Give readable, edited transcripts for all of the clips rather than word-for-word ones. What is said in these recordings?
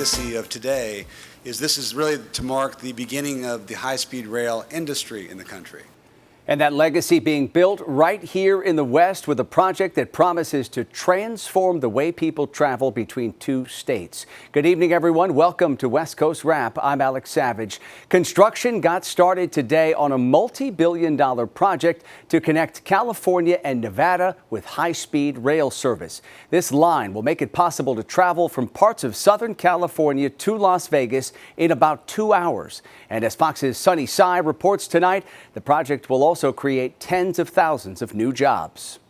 legacy of today is this is really to mark the beginning of the high-speed rail industry in the country. And that legacy being built right here in the West with a project that promises to transform the way people travel between two states. Good evening, everyone. Welcome to West Coast Wrap. I'm Alex Savage. Construction got started today on a multi-billion-dollar project to connect California and Nevada with high-speed rail service. This line will make it possible to travel from parts of Southern California to Las Vegas in about 2 hours. And as Fox's Sunny Sai reports tonight, the project will also create tens of thousands of new jobs.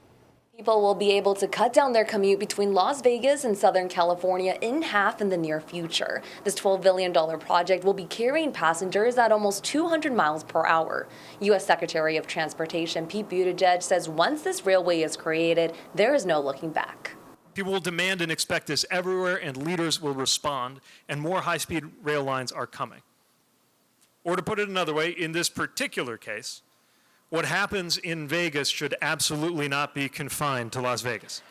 People will be able to cut down their commute between Las Vegas and Southern California in half in the near future. This $12 billion project will be carrying passengers at almost 200 miles per hour. U.S. Secretary of Transportation Pete Buttigieg says once this railway is created, there is no looking back. People will demand and expect this everywhere, and leaders will respond, and more high-speed rail lines are coming. Or to put it another way, in this particular case, what happens in Vegas should absolutely not be confined to Las Vegas.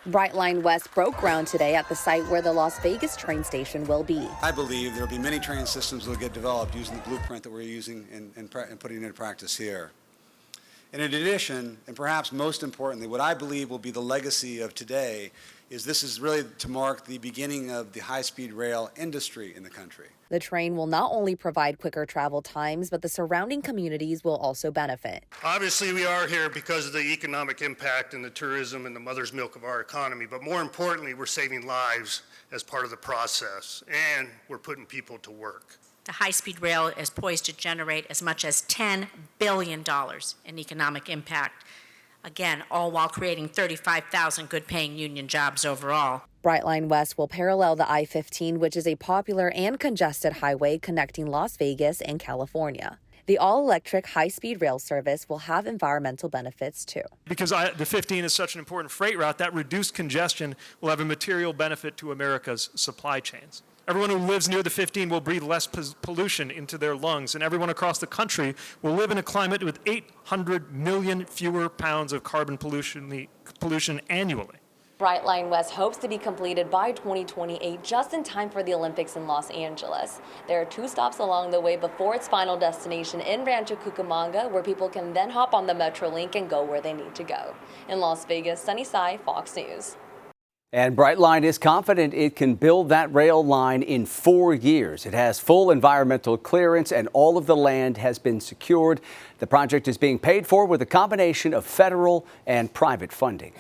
Brightline West broke ground today at the site where the Las Vegas train station will be. I believe there will be many train systems that will get developed using the blueprint that we're using and putting into practice here. And in addition, and perhaps most importantly, what I believe will be the legacy of today is this is really to mark the beginning of the high-speed rail industry in the country. The train will not only provide quicker travel times, but the surrounding communities will also benefit. Obviously, we are here because of the economic impact and the tourism and the mother's milk of our economy, but more importantly, we're saving lives as part of the process, and we're putting people to work. The high-speed rail is poised to generate as much as $10 billion in economic impact. Again, all while creating 35,000 good-paying union jobs overall. Brightline West will parallel the I-15, which is a popular and congested highway connecting Las Vegas and California. The all-electric high-speed rail service will have environmental benefits, too. Because the 15 is such an important freight route, that reduced congestion will have a material benefit to America's supply chains. Everyone who lives near the 15 will breathe less pollution into their lungs, and everyone across the country will live in a climate with 800 million fewer pounds of carbon pollution annually. Brightline West hopes to be completed by 2028, just in time for the Olympics in Los Angeles. There are 2 stops along the way before its final destination in Rancho Cucamonga, where people can then hop on the Metrolink and go where they need to go. In Las Vegas, Sunny Sai, Fox News. And Brightline is confident it can build that rail line in 4 years. It has full environmental clearance and all of the land has been secured. The project is being paid for with a combination of federal and private funding.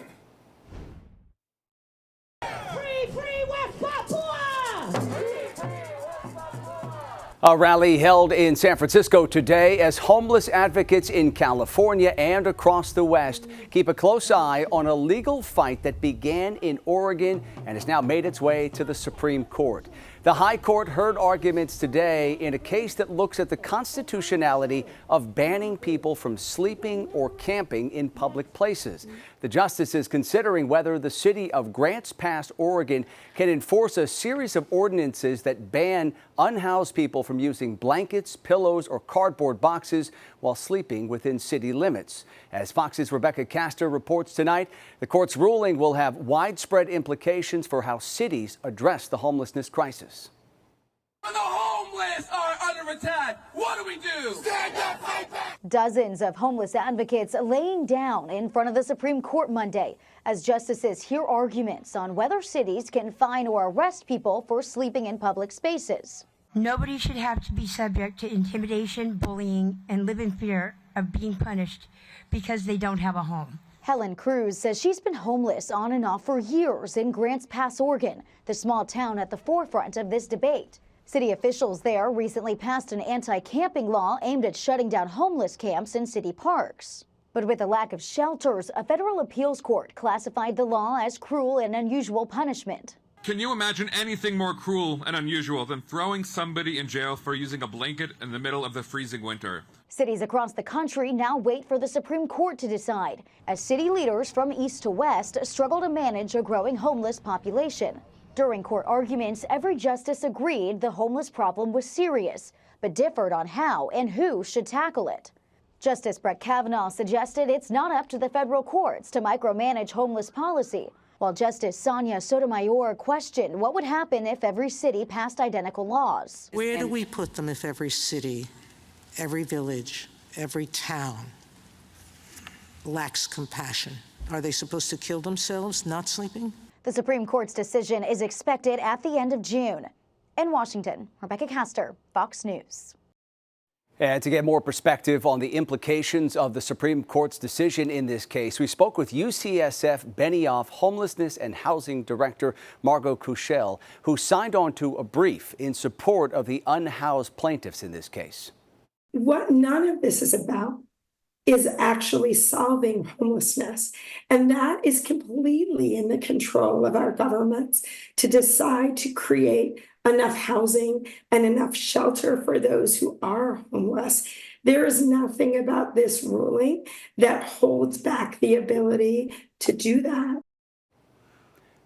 A rally held in San Francisco today as homeless advocates in California and across the West keep a close eye on a legal fight that began in Oregon and has now made its way to the Supreme Court. The High Court heard arguments today in a case that looks at the constitutionality of banning people from sleeping or camping in public places. The justice is considering whether the city of Grants Pass, Oregon, can enforce a series of ordinances that ban unhoused people from using blankets, pillows, or cardboard boxes while sleeping within city limits. As Fox's Rebecca Castor reports tonight, the court's ruling will have widespread implications for how cities address the homelessness crisis. When the homeless are under attack, what do we do? Stand up, fight back! Dozens of homeless advocates laying down in front of the Supreme Court Monday as justices hear arguments on whether cities can fine or arrest people for sleeping in public spaces. Nobody should have to be subject to intimidation, bullying, and live in fear of being punished because they don't have a home. Helen Cruz says she's been homeless on and off for years in Grants Pass, Oregon, the small town at the forefront of this debate. City officials there recently passed an anti-camping law aimed at shutting down homeless camps in city parks. But with a lack of shelters, a federal appeals court classified the law as cruel and unusual punishment. Can you imagine anything more cruel and unusual than throwing somebody in jail for using a blanket in the middle of the freezing winter? Cities across the country now wait for the Supreme Court to decide, as city leaders from east to west struggle to manage a growing homeless population. During court arguments, every justice agreed the homeless problem was serious, but differed on how and who should tackle it. Justice Brett Kavanaugh suggested it's not up to the federal courts to micromanage homeless policy, while Justice Sonia Sotomayor questioned what would happen if every city passed identical laws. Where do we put them if every city, every village, every town lacks compassion? Are they supposed to kill themselves not sleeping? The Supreme Court's decision is expected at the end of June. In Washington, Rebecca Castor, Fox News. And to get more perspective on the implications of the Supreme Court's decision in this case, we spoke with UCSF Benioff Homelessness and Housing Director Margot Kuchel, who signed on to a brief in support of the unhoused plaintiffs in this case. What none of this is about is actually solving homelessness. And that is completely in the control of our governments to decide to create enough housing and enough shelter for those who are homeless. There is nothing about this ruling that holds back the ability to do that.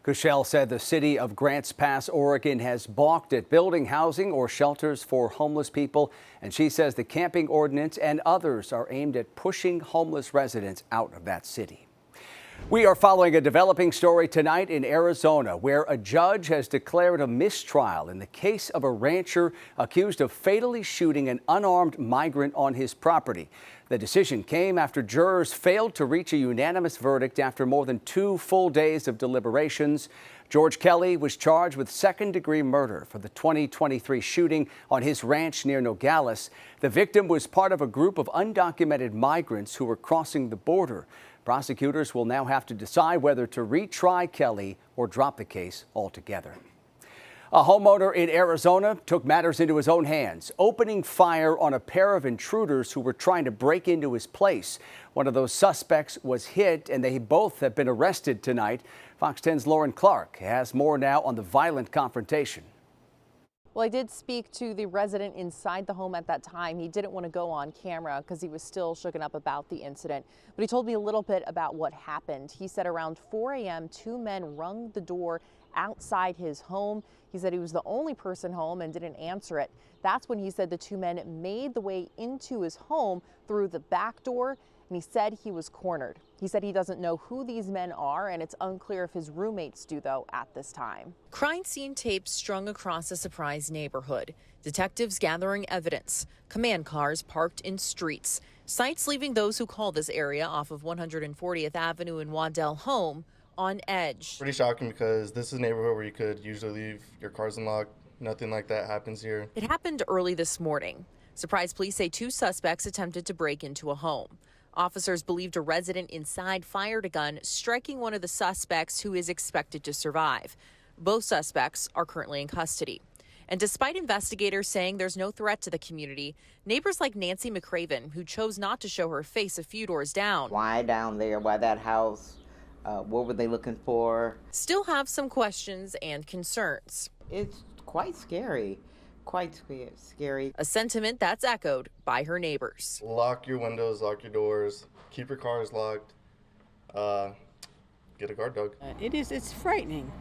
Kuchel said the city of Grants Pass, Oregon has balked at building housing or shelters for homeless people, and she says the camping ordinance and others are aimed at pushing homeless residents out of that city. We are following a developing story tonight in Arizona, where a judge has declared a mistrial in the case of a rancher accused of fatally shooting an unarmed migrant on his property. The decision came after jurors failed to reach a unanimous verdict after more than 2 full days of deliberations. George Kelly was charged with second-degree murder for the 2023 shooting on his ranch near Nogales. The victim was part of a group of undocumented migrants who were crossing the border. Prosecutors will now have to decide whether to retry Kelly or drop the case altogether. A homeowner in Arizona took matters into his own hands, opening fire on a pair of intruders who were trying to break into his place. One of those suspects was hit, and they both have been arrested tonight. Fox 10's Lauren Clark has more now on the violent confrontation. Well, I did speak to the resident inside the home at that time. He didn't want to go on camera because he was still shooken up about the incident. But he told me a little bit about what happened. He said around 4 a.m., 2 men rung the door outside his home. He said he was the only person home and didn't answer it. That's when he said the 2 men made the way into his home through the back door, and he said he was cornered. He said he doesn't know who these men are, and it's unclear if his roommates do, though, at this time. Crime scene tapes strung across a Surprise neighborhood. Detectives gathering evidence. Command cars parked in streets. Sites leaving those who call this area off of 140th Avenue in Waddell home on edge. Pretty shocking because this is a neighborhood where you could usually leave your cars unlocked. Nothing like that happens here. It happened early this morning. Surprise police say 2 suspects attempted to break into a home. Officers believed a resident inside fired a gun, striking one of the suspects, who is expected to survive. Both suspects are currently in custody. And despite investigators saying there's no threat to the community, neighbors like Nancy McCraven, who chose not to show her face a few doors down. Why down there? Why that house? What were they looking for? Still have some questions and concerns. It's quite scary. Quite scary. A sentiment that's echoed by her neighbors. Lock your windows, lock your doors, keep your cars locked, get a guard dog. It's frightening,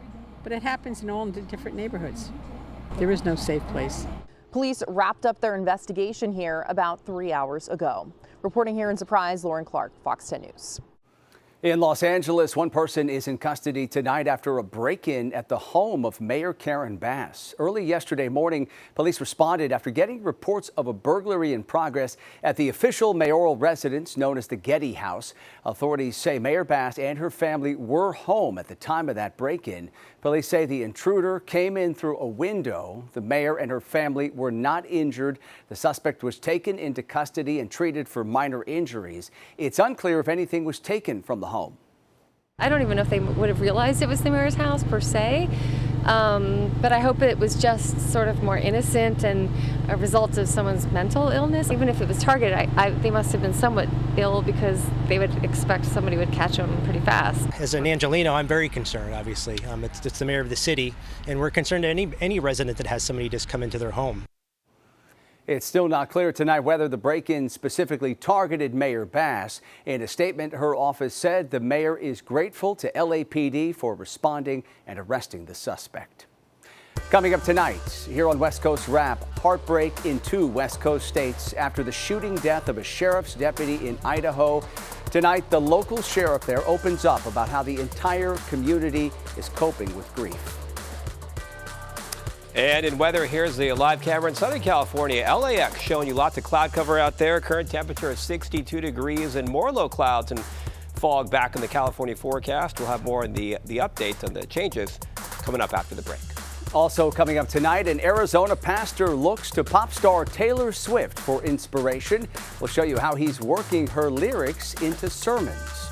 but it happens in all the different neighborhoods. There is no safe place. Police wrapped up their investigation here about 3 hours ago. Reporting here in Surprise, Lauren Clark, Fox 10 News. In Los Angeles, one person is in custody tonight after a break-in at the home of Mayor Karen Bass. Early yesterday morning, police responded after getting reports of a burglary in progress at the official mayoral residence known as the Getty House. Authorities say Mayor Bass and her family were home at the time of that break-in. Police say the intruder came in through a window. The mayor and her family were not injured. The suspect was taken into custody and treated for minor injuries. It's unclear if anything was taken from the home. I don't even know if they would have realized it was the mayor's house per se, but I hope it was just sort of more innocent and a result of someone's mental illness. Even if it was targeted, they must have been somewhat ill because they would expect somebody would catch them pretty fast. As an Angelino, I'm very concerned, obviously. It's the mayor of the city, and we're concerned that any resident that has somebody just come into their home. It's still not clear tonight whether the break-in specifically targeted Mayor Bass. In a statement, her office said the mayor is grateful to LAPD for responding and arresting the suspect. Coming up tonight, here on West Coast Wrap, heartbreak in 2 West Coast states after the shooting death of a sheriff's deputy in Idaho. Tonight, the local sheriff there opens up about how the entire community is coping with grief. And in weather, here's the live camera in Southern California. LAX showing you lots of cloud cover out there. Current temperature is 62 degrees and more low clouds and fog back in the California forecast. We'll have more in the updates on the changes coming up after the break. Also coming up tonight, an Arizona pastor looks to pop star Taylor Swift for inspiration. We'll show you how he's working her lyrics into sermons.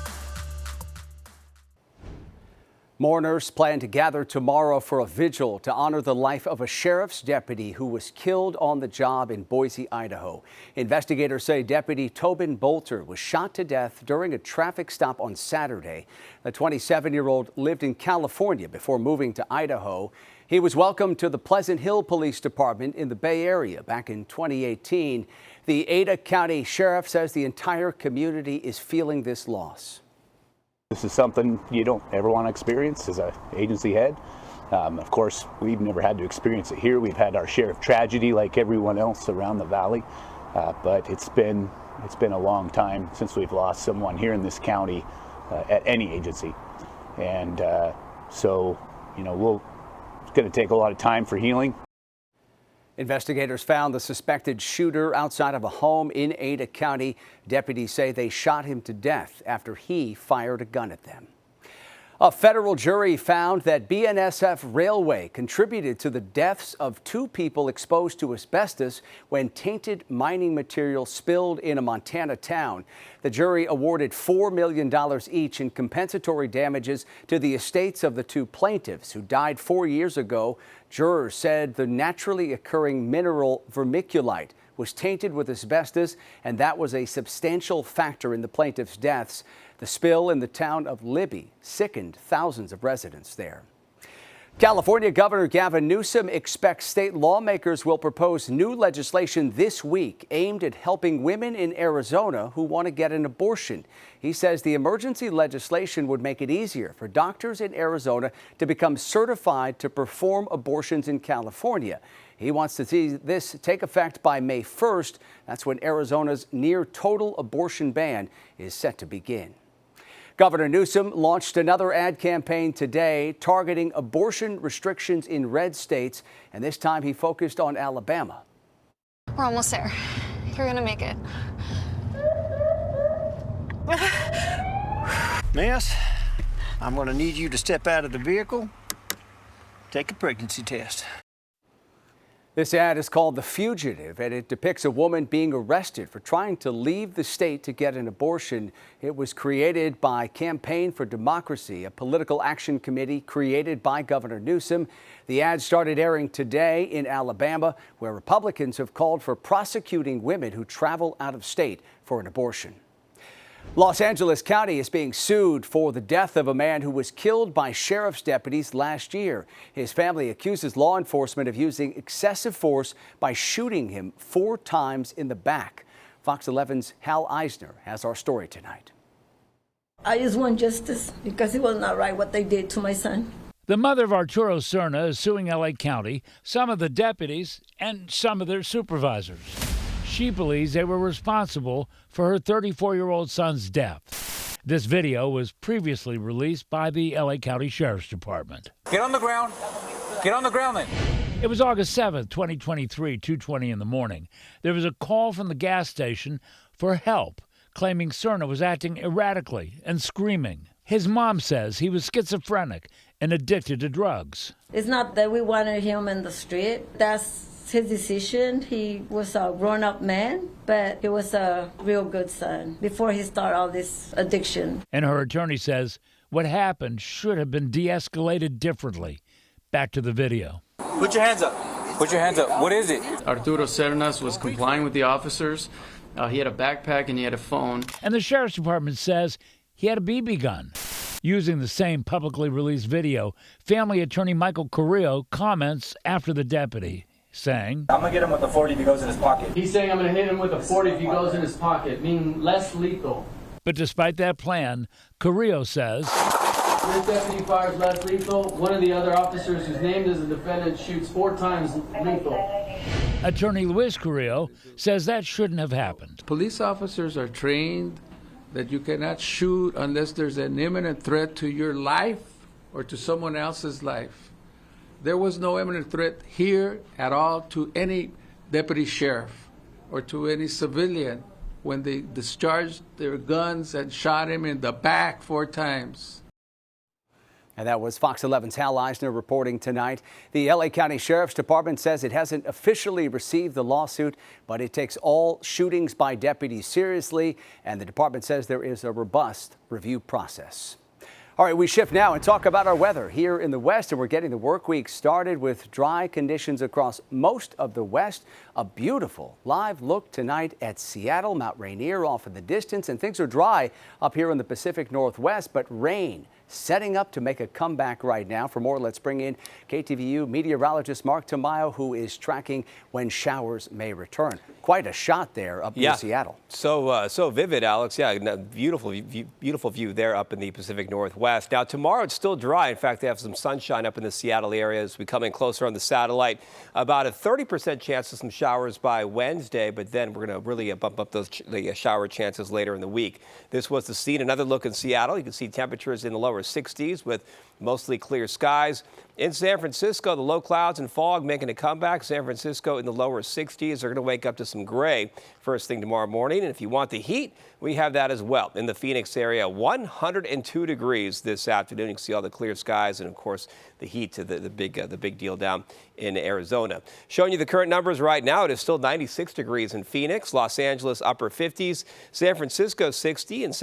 Mourners plan to gather tomorrow for a vigil to honor the life of a sheriff's deputy who was killed on the job in Boise, Idaho. Investigators say Deputy Tobin Bolter was shot to death during a traffic stop on Saturday. The 27-year-old lived in California before moving to Idaho. He was welcomed to the Pleasant Hill Police Department in the Bay Area back in 2018. The Ada County Sheriff says the entire community is feeling this loss. This is something you don't ever want to experience as an agency head. Of course, we've never had to experience it here. We've had our share of tragedy like everyone else around the valley, but it's been a long time since we've lost someone here in this county at any agency. And so, you know, it's going to take a lot of time for healing. Investigators found the suspected shooter outside of a home in Ada County. Deputies say they shot him to death after he fired a gun at them. A federal jury found that BNSF Railway contributed to the deaths of 2 people exposed to asbestos when tainted mining material spilled in a Montana town. The jury awarded $4 million each in compensatory damages to the estates of the 2 plaintiffs who died 4 years ago. Jurors said the naturally occurring mineral vermiculite was tainted with asbestos, and that was a substantial factor in the plaintiffs' deaths. The spill in the town of Libby sickened thousands of residents there. California Governor Gavin Newsom expects state lawmakers will propose new legislation this week aimed at helping women in Arizona who want to get an abortion. He says the emergency legislation would make it easier for doctors in Arizona to become certified to perform abortions in California. He wants to see this take effect by May 1st. That's when Arizona's near total abortion ban is set to begin. Governor Newsom launched another ad campaign today targeting abortion restrictions in red states, and this time he focused on Alabama. We're almost there. You're gonna make it. Miss, I'm gonna need you to step out of the vehicle, take a pregnancy test. This ad is called The Fugitive, and it depicts a woman being arrested for trying to leave the state to get an abortion. It was created by Campaign for Democracy, a political action committee created by Governor Newsom. The ad started airing today in Alabama, where Republicans have called for prosecuting women who travel out of state for an abortion. Los Angeles County is being sued for the death of a man who was killed by sheriff's deputies last year. His family accuses law enforcement of using excessive force by shooting him 4 times in the back. Fox 11's Hal Eisner has our story tonight. I just want justice because it was not right what they did to my son. The mother of Arturo Serna is suing LA County, some of the deputies, and some of their supervisors. She believes they were responsible for her 34-year-old son's death. This video was previously released by the LA County Sheriff's Department. Get on the ground. Get on the ground then. It was August 7th, 2023, 2:20 in the morning. There was a call from the gas station for help, claiming Serna was acting erratically and screaming. His mom says he was schizophrenic and addicted to drugs. It's not that we wanted him in the street. That's his decision. He was a grown-up man, but he was a real good son before he started all this addiction. And her attorney says what happened should have been de-escalated differently. Back to the video. Put your hands up. Put your hands up. What is it? Arturo Cernas was complying with the officers. He had a backpack and he had a phone. And the Sheriff's Department says he had a BB gun. Using the same publicly released video, family attorney Michael Carrillo comments after the deputy, saying, I'm going to get him with a 40 if he goes in his pocket. He's saying I'm going to hit him with a 40 if he goes in his pocket, meaning less lethal. But despite that plan, Carrillo says, this deputy fires less lethal. One of the other officers who's named as a defendant shoots 4 times lethal. Attorney Luis Carrillo says that shouldn't have happened. Police officers are trained that you cannot shoot unless there's an imminent threat to your life or to someone else's life. There was no imminent threat here at all to any deputy sheriff or to any civilian when they discharged their guns and shot him in the back 4 times. And that was Fox 11's Hal Eisner reporting tonight. The LA County Sheriff's Department says it hasn't officially received the lawsuit, but it takes all shootings by deputies seriously, and the department says there is a robust review process. All right, we shift now and talk about our weather here in the West, and we're getting the work week started with dry conditions across most of the West. A beautiful live look tonight at Seattle, Mount Rainier off in the distance, and things are dry up here in the Pacific Northwest, but rain setting up to make a comeback right now. For more, let's bring in KTVU meteorologist Mark Tamayo, who is tracking when showers may return. Quite a shot there up near Seattle. So vivid, Alex. Yeah, beautiful view there up in the Pacific Northwest. Now, tomorrow it's still dry. In fact, they have some sunshine up in the Seattle area as we come in closer on the satellite. About a 30% chance of some showers by Wednesday, but then we're going to really bump up the shower chances later in the week. This was the scene. Another look in Seattle. You can see temperatures in the lower 60s with mostly clear skies. In San Francisco, the low clouds and fog making a comeback. San Francisco in the lower 60s. They're going to wake up to some gray first thing tomorrow morning. And if you want the heat, we have that as well. In the Phoenix area, 102 degrees this afternoon. You can see all the clear skies and, of course, the heat to the big deal down in Arizona. Showing you the current numbers right now, it is still 96 degrees in Phoenix, Los Angeles upper 50s, San Francisco 60, and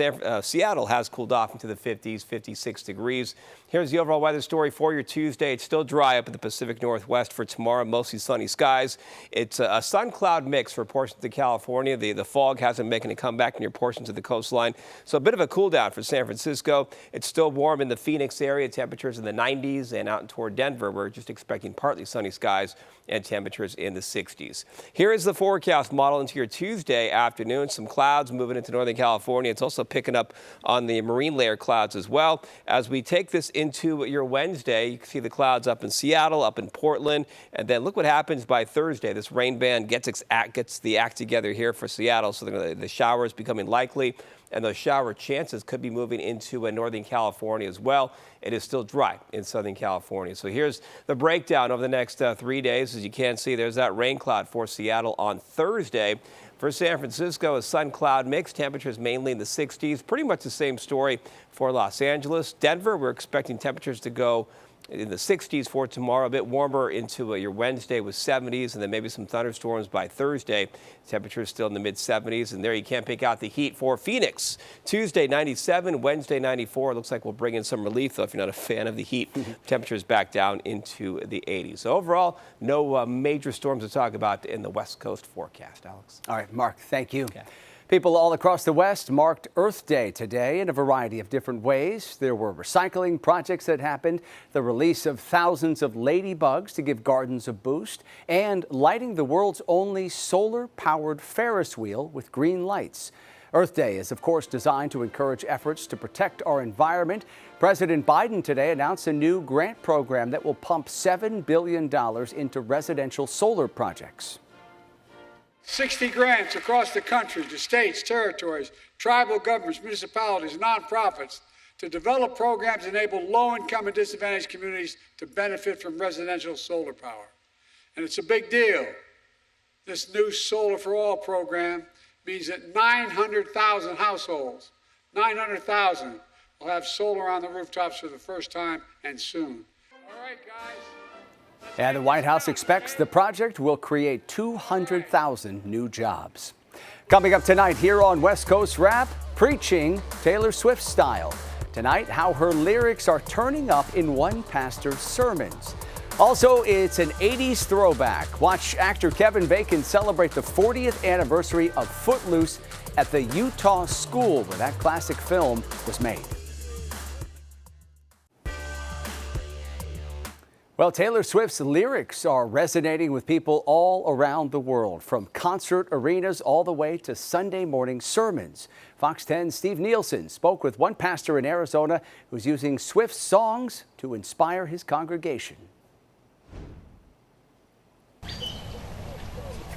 Seattle has cooled off into the 50s, 56 degrees. Here's the overall weather story for your Tuesday. It's still dry up in the Pacific Northwest for tomorrow, mostly sunny skies. It's a sun-cloud mix for portions of California. The fog hasn't making a comeback near portions of the coastline, so a bit of a cool down for San Francisco. It's still warm in the Phoenix area, temperatures in the 90s, and out toward Denver, we're just expecting partly sunny skies and temperatures in the 60s. Here is the forecast model into your Tuesday afternoon. Some clouds moving into Northern California. It's also picking up on the marine layer clouds as well. As we take this into your Wednesday, you can see the clouds up in Seattle, up in Portland, and then look what happens by Thursday. This rain band gets the act together here for Seattle, so the showers becoming likely, and those shower chances could be moving into Northern California as well. It is still dry in Southern California. So here's the breakdown over the next 3 days. As you can see, there's that rain cloud for Seattle on Thursday. For San Francisco, a sun-cloud mix, temperatures mainly in the 60s. Pretty much the same story for Los Angeles. Denver, we're expecting temperatures to go in the 60s for tomorrow, a bit warmer into your Wednesday with 70s, and then maybe some thunderstorms by Thursday. Temperatures still in the mid-70s, and there you can't pick out the heat for Phoenix. Tuesday, 97, Wednesday, 94. Looks like we'll bring in some relief, though, if you're not a fan of the heat. Temperatures back down into the 80s. So overall, no major storms to talk about in the West Coast forecast, Alex. All right, Mark, thank you. Okay. People all across the West marked Earth Day today in a variety of different ways. There were recycling projects that happened, the release of thousands of ladybugs to give gardens a boost, and lighting the world's only solar-powered Ferris wheel with green lights. Earth Day is, of course, designed to encourage efforts to protect our environment. President Biden today announced a new grant program that will pump $7 billion into residential solar projects. 60 grants across the country to states, territories, tribal governments, municipalities, nonprofits to develop programs that enable low-income and disadvantaged communities to benefit from residential solar power. And it's a big deal. This new Solar for All program means that 900,000 households, 900,000, will have solar on the rooftops for the first time and soon. All right, guys. And the White House expects the project will create 200,000 new jobs. Coming up tonight here on West Coast Rap, preaching Taylor Swift style. Tonight, how her lyrics are turning up in one pastor's sermons. Also, it's an 80s throwback. Watch actor Kevin Bacon celebrate the 40th anniversary of Footloose at the Utah school where that classic film was made. Well, Taylor Swift's lyrics are resonating with people all around the world, from concert arenas all the way to Sunday morning sermons. Fox 10's Steve Nielsen spoke with one pastor in Arizona who's using Swift's songs to inspire his congregation.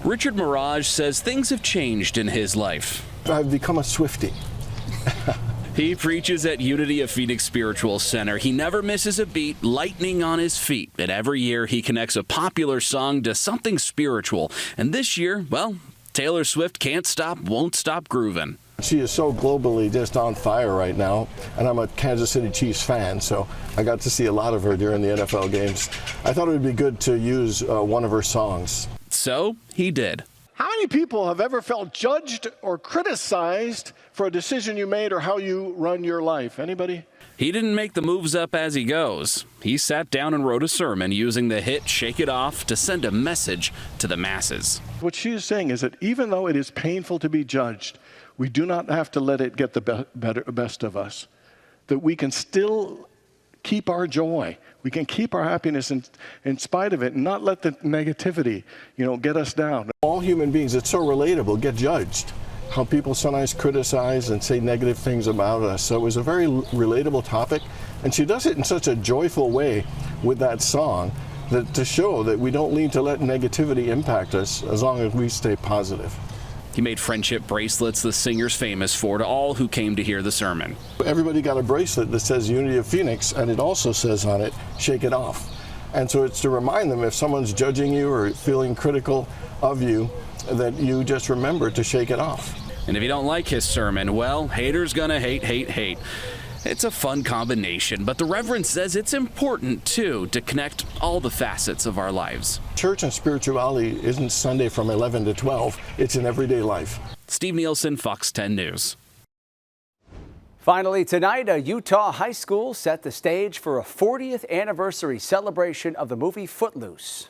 Richard Mirage says things have changed in his life. I've become a Swiftie. He preaches at Unity of Phoenix Spiritual Center. He never misses a beat, lightning on his feet. And every year he connects a popular song to something spiritual. And this year, well, Taylor Swift can't stop, won't stop grooving. She is so globally just on fire right now, and I'm a Kansas City Chiefs fan, so I got to see a lot of her during the NFL games. I thought it would be good to use one of her songs. So he did. How many people have ever felt judged or criticized for a decision you made or how you run your life? Anybody? He didn't make the moves up as he goes. He sat down and wrote a sermon using the hit Shake It Off to send a message to the masses. What she is saying is that even though it is painful to be judged, we do not have to let it get the best of us. That we can still keep our joy. We can keep our happiness in spite of it and not let the negativity, get us down. All human beings, it's so relatable, get judged. How people sometimes criticize and say negative things about us. So it was a very relatable topic. And she does it in such a joyful way with that song that to show that we don't need to let negativity impact us as long as we stay positive. He made friendship bracelets the singer's famous for to all who came to hear the sermon. Everybody got a bracelet that says Unity of Phoenix, and it also says on it, Shake It Off. And so it's to remind them if someone's judging you or feeling critical of you, that you just remember to shake it off. And if you don't like his sermon, well, haters gonna hate, hate, hate. It's a fun combination, but the Reverend says it's important, too, to connect all the facets of our lives. Church and spirituality isn't Sunday from 11 to 12. It's in everyday life. Steve Nielsen, Fox 10 News. Finally, tonight, a Utah high school set the stage for a 40th anniversary celebration of the movie Footloose.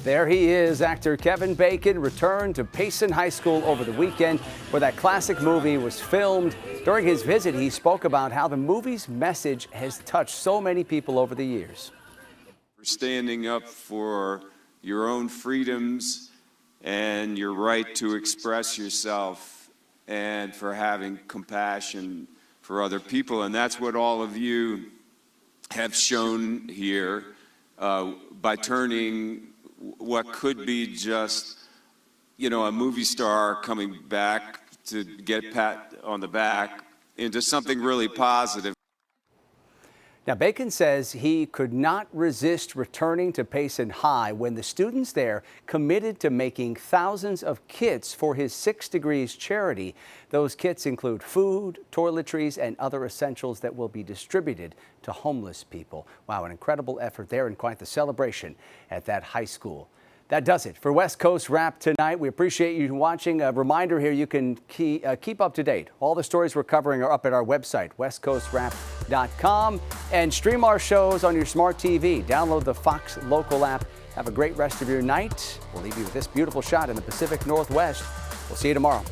There he is. Actor Kevin Bacon returned to Payson High School over the weekend where that classic movie was filmed. During his visit, he spoke about how the movie's message has touched so many people over the years. For standing up for your own freedoms and your right to express yourself, and for having compassion for other people. And that's what all of you have shown here by turning what could be just, a movie star coming back to get pat on the back into something really positive. Now, Bacon says he could not resist returning to Payson High when the students there committed to making thousands of kits for his 6 Degrees charity. Those kits include food, toiletries, and other essentials that will be distributed to homeless people. Wow, an incredible effort there and quite the celebration at that high school. That does it for West Coast Wrap tonight. We appreciate you watching. A reminder here, you can keep up to date. All the stories we're covering are up at our website, westcoastwrap.com, and stream our shows on your smart TV. Download the Fox Local app. Have a great rest of your night. We'll leave you with this beautiful shot in the Pacific Northwest. We'll see you tomorrow.